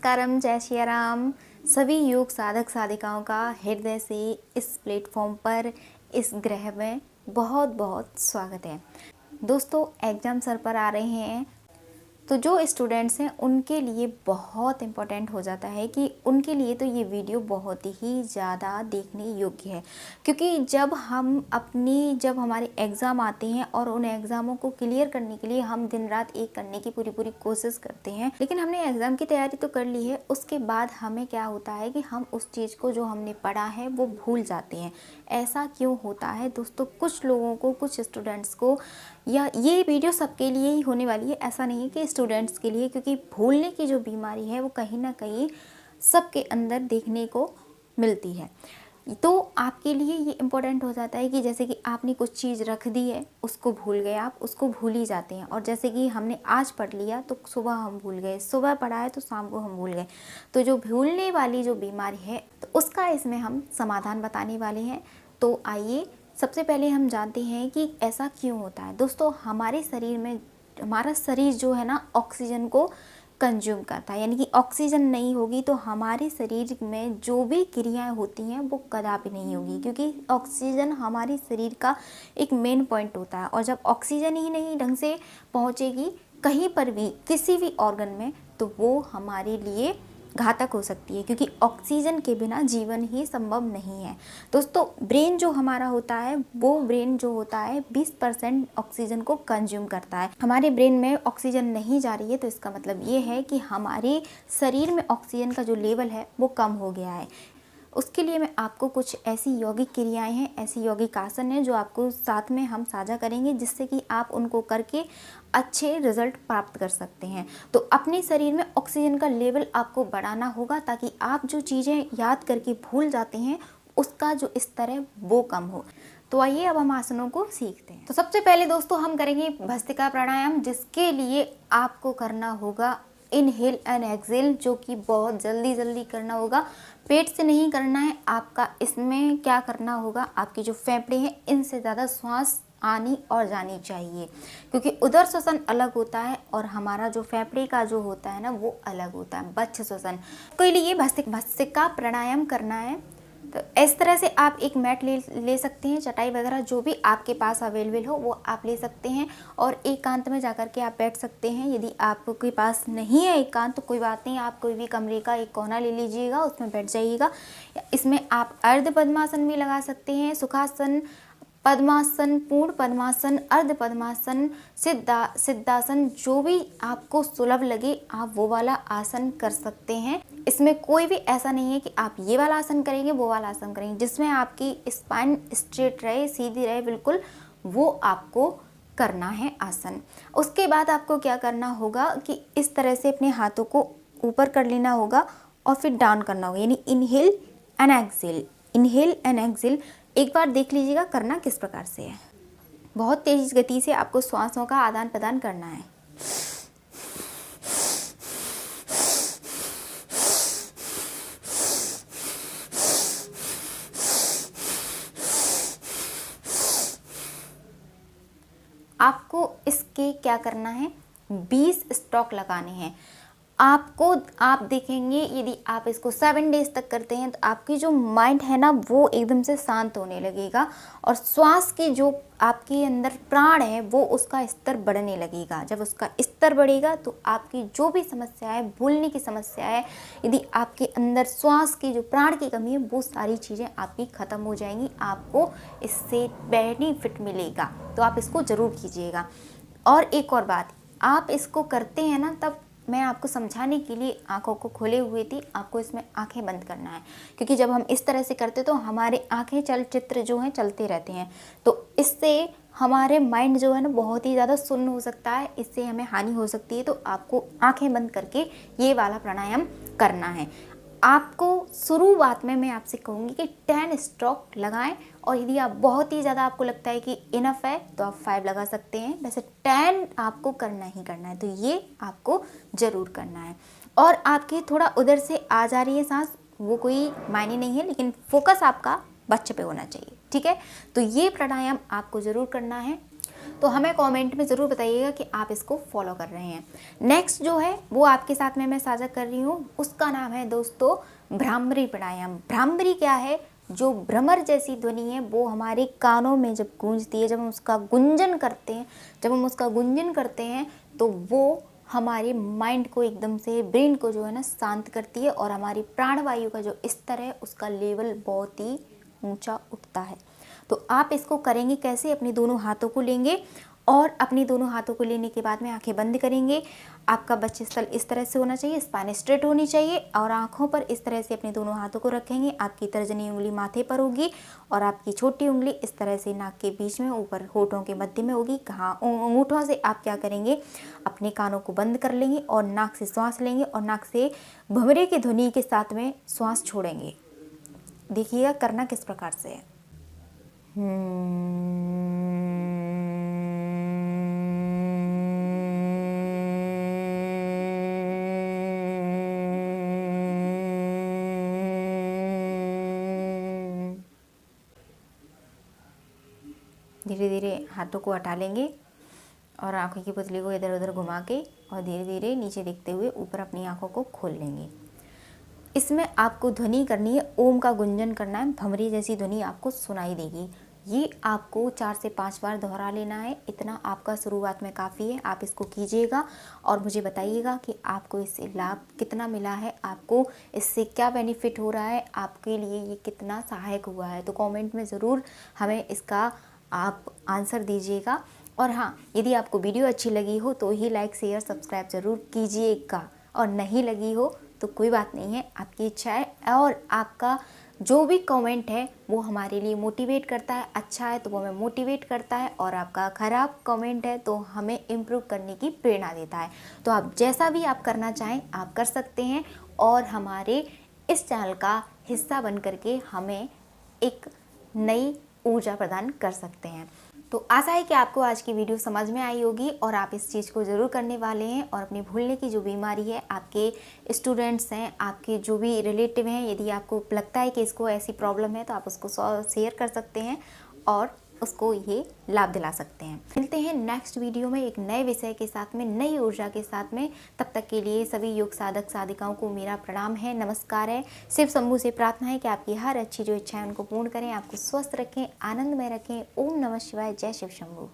नमस्कारम, जय श्री राम। सभी योग साधक साधिकाओं का हृदय से इस प्लेटफॉर्म पर, इस ग्रह में बहुत बहुत स्वागत है। दोस्तों, एग्जाम सर पर आ रहे हैं, तो जो स्टूडेंट्स हैं उनके लिए बहुत इम्पोर्टेंट हो जाता है कि उनके लिए तो ये वीडियो बहुत ही ज़्यादा देखने योग्य है। क्योंकि जब हमारे एग्ज़ाम आते हैं और उन एग्ज़ामों को क्लियर करने के लिए हम दिन रात एक करने की पूरी कोशिश करते हैं, लेकिन हमने एग्ज़ाम की तैयारी तो कर ली है, उसके बाद हमें क्या होता है कि हम उस चीज़ को जो हमने पढ़ा है वो भूल जाते हैं। ऐसा क्यों होता है दोस्तों? कुछ लोगों को, कुछ स्टूडेंट्स को, या ये वीडियो सबके लिए ही होने वाली है, ऐसा नहीं है कि स्टूडेंट्स के लिए, क्योंकि भूलने की जो बीमारी है वो कहीं ना कहीं सबके अंदर देखने को मिलती है। तो आपके लिए ये इम्पोर्टेंट हो जाता है कि जैसे कि आपने कुछ चीज़ रख दी है, उसको भूल गए, आप उसको भूल ही जाते हैं। और जैसे कि हमने आज पढ़ लिया तो सुबह हम भूल गए, सुबह पढ़ा है तो शाम को हम भूल गए। तो जो भूलने वाली जो बीमारी है तो उसका इसमें हम समाधान बताने वाले हैं। तो आइए सबसे पहले हम जानते हैं कि ऐसा क्यों होता है। दोस्तों, हमारे शरीर में, हमारा शरीर जो है ना, ऑक्सीजन को कंज्यूम करता है, यानी कि ऑक्सीजन नहीं होगी तो हमारे शरीर में जो भी क्रियाएं होती हैं वो कदापि नहीं होगी, क्योंकि ऑक्सीजन हमारे शरीर का एक मेन पॉइंट होता है। और जब ऑक्सीजन ही नहीं ढंग से पहुंचेगी कहीं पर भी, किसी भी ऑर्गन में, तो वो हमारे लिए घातक हो सकती है, क्योंकि ऑक्सीजन के बिना जीवन ही संभव नहीं है। दोस्तों, ब्रेन जो हमारा होता है, वो ब्रेन जो होता है 20% ऑक्सीजन को कंज्यूम करता है। हमारे ब्रेन में ऑक्सीजन नहीं जा रही है तो इसका मतलब ये है कि हमारे शरीर में ऑक्सीजन का जो लेवल है वो कम हो गया है। उसके लिए मैं आपको कुछ ऐसी यौगिक क्रियाएं हैं, ऐसी यौगिक आसन हैं जो आपको साथ में हम साझा करेंगे, जिससे कि आप उनको करके अच्छे रिजल्ट प्राप्त कर सकते हैं। तो अपने शरीर में ऑक्सीजन का लेवल आपको बढ़ाना होगा, ताकि आप जो चीज़ें याद करके भूल जाते हैं उसका जो स्तर है वो कम हो। तो आइए अब हम आसनों को सीखते हैं। तो सबसे पहले दोस्तों हम करेंगे भस्त्रिका प्राणायाम, जिसके लिए आपको करना होगा इनहेल एंड एक्सेल, जो कि बहुत जल्दी करना होगा। पेट से नहीं करना है आपका। इसमें क्या करना होगा, आपके जो फेफड़े हैं इनसे ज़्यादा श्वास आनी और जानी चाहिए, क्योंकि उदर श्वसन अलग होता है और हमारा जो फेफड़े का जो होता है ना वो अलग होता है, बच्छ श्वसन। के लिए भस्त्रिका प्राणायाम करना है। तो इस तरह से आप एक मैट ले सकते हैं, चटाई वगैरह जो भी आपके पास अवेलेबल हो वो आप ले सकते हैं, और एकांत में जाकर के आप बैठ सकते हैं। यदि आपके पास नहीं है एकांत तो कोई बात नहीं, आप कोई भी कमरे का एक कोना ले लीजिएगा, उसमें बैठ जाइएगा। इसमें आप अर्ध पद्मासन भी लगा सकते हैं, सुखासन, पद्मासन, पूर्ण पद्मासन, अर्ध पद्मासन, सिद्धासन, जो भी आपको सुलभ लगे आप वो वाला आसन कर सकते हैं। इसमें कोई भी ऐसा नहीं है कि आप ये वाला आसन करेंगे वो वाला आसन करेंगे। जिसमें आपकी स्पाइन स्ट्रेट रहे, सीधी रहे बिल्कुल, वो आपको करना है आसन। उसके बाद आपको क्या करना होगा कि इस तरह से अपने हाथों को ऊपर कर लेना होगा और फिर डाउन करना होगा, यानी inhale and exhale, inhale and exhale. एक बार देख लीजिएगा करना किस प्रकार से है। बहुत तेज गति से आपको श्वासों का आदान प्रदान करना है। आपको इसके क्या करना है, 20 स्ट्रोक लगाने हैं आपको। आप देखेंगे यदि आप इसको 7 डेज तक करते हैं तो आपकी जो माइंड है ना वो एकदम से शांत होने लगेगा, और श्वास की जो आपके अंदर प्राण है वो उसका स्तर बढ़ने लगेगा। जब उसका स्तर बढ़ेगा तो आपकी जो भी समस्या है, भूलने की समस्या है, यदि आपके अंदर श्वास की जो प्राण की कमी है, वो सारी चीज़ें आपकी ख़त्म हो जाएंगी। आपको इससे बेनिफिट मिलेगा, तो आप इसको ज़रूर कीजिएगा। और एक और बात, आप इसको करते हैं ना, तब मैं आपको समझाने के लिए आंखों को खोले हुए थी, आपको इसमें आंखें बंद करना है, क्योंकि जब हम इस तरह से करते तो हमारे आंखें चलचित्र जो हैं चलते रहते हैं, तो इससे हमारे माइंड जो है ना बहुत ही ज़्यादा सुन्न हो सकता है, इससे हमें हानि हो सकती है। तो आपको आंखें बंद करके ये वाला प्राणायाम करना है। आपको शुरुआत में मैं आपसे कहूँगी कि 10 स्ट्रोक लगाएं, और यदि आप बहुत ही ज़्यादा आपको लगता है कि इनफ है तो आप 5 लगा सकते हैं। वैसे 10 आपको करना ही करना है, तो ये आपको ज़रूर करना है। और आपकी थोड़ा उधर से आ जा रही है सांस, वो कोई मायने नहीं है, लेकिन फोकस आपका बच्चे पे होना चाहिए, ठीक है। तो ये प्राणायाम आपको ज़रूर करना है। तो हमें कमेंट में ज़रूर बताइएगा कि आप इसको फॉलो कर रहे हैं। नेक्स्ट जो है वो आपके साथ में मैं साझा कर रही हूँ, उसका नाम है दोस्तों भ्रामरी प्राणायाम। भ्रामरी क्या है? जो भ्रमर जैसी ध्वनि है वो हमारे कानों में जब गूंजती है, जब हम उसका गुंजन करते हैं तो वो हमारे माइंड को एकदम से, ब्रेन को जो है ना शांत करती है और हमारी प्राणवायु का जो स्तर है उसका लेवल बहुत ही ऊंचा उठता है। तो आप इसको करेंगे कैसे? अपने दोनों हाथों को लेंगे और अपने दोनों हाथों को लेने के बाद में आंखें बंद करेंगे। आपका बक्षस्थल इस तरह से होना चाहिए, स्पाइन स्ट्रेट होनी चाहिए और आंखों पर इस तरह से अपने दोनों हाथों को रखेंगे। आपकी तर्जनी उंगली माथे पर होगी और आपकी छोटी उंगली इस तरह से नाक के बीच में ऊपर होठों के मध्य में होगी। कहाँ अंगूठों से आप क्या करेंगे? अपने कानों को बंद कर लेंगे और नाक से श्वास लेंगे और नाक से भंवरे की ध्वनि के साथ में श्वास छोड़ेंगे। देखिएगा करना किस प्रकार से है। धीरे धीरे हाथों को हटा लेंगे और आंखों की पुतली को इधर उधर घुमा के और धीरे धीरे नीचे देखते हुए ऊपर अपनी आंखों को खोल लेंगे। इसमें आपको ध्वनि करनी है, ओम का गुंजन करना है, भंवरी जैसी ध्वनि आपको सुनाई देगी। ये आपको 4 से 5 बार दोहरा लेना है। इतना आपका शुरुआत में काफ़ी है। आप इसको कीजिएगा और मुझे बताइएगा कि आपको इससे लाभ कितना मिला है, आपको इससे क्या बेनिफिट हो रहा है, आपके लिए ये कितना सहायक हुआ है। तो कमेंट में ज़रूर हमें इसका आप आंसर दीजिएगा। और हाँ, यदि आपको वीडियो अच्छी लगी हो तो ही लाइक शेयर सब्सक्राइब ज़रूर कीजिएगा, और नहीं लगी हो तो कोई बात नहीं है, आपकी इच्छा है। और आपका जो भी कमेंट है वो हमारे लिए मोटिवेट करता है। अच्छा है तो वो हमें मोटिवेट करता है और आपका ख़राब कमेंट है तो हमें इम्प्रूव करने की प्रेरणा देता है। तो आप जैसा भी आप करना चाहें आप कर सकते हैं और हमारे इस चैनल का हिस्सा बन करके हमें एक नई ऊर्जा प्रदान कर सकते हैं। तो आशा है कि आपको आज की वीडियो समझ में आई होगी और आप इस चीज़ को ज़रूर करने वाले हैं। और अपने भूलने की जो बीमारी है, आपके स्टूडेंट्स हैं, आपके जो भी रिलेटिव हैं, यदि आपको लगता है कि इसको ऐसी प्रॉब्लम है तो आप उसको शेयर कर सकते हैं और उसको ये लाभ दिला सकते हैं। मिलते हैं नेक्स्ट वीडियो में एक नए विषय के साथ में, नई ऊर्जा के साथ में। तब तक के लिए सभी योग साधक साधिकाओं को मेरा प्रणाम है, नमस्कार है। शिव शंभू से प्रार्थना है कि आपकी हर अच्छी जो इच्छा है उनको पूर्ण करें, आपको स्वस्थ रखें, आनंद में रखें। ओम नमः शिवाय, जय शिव शंभू।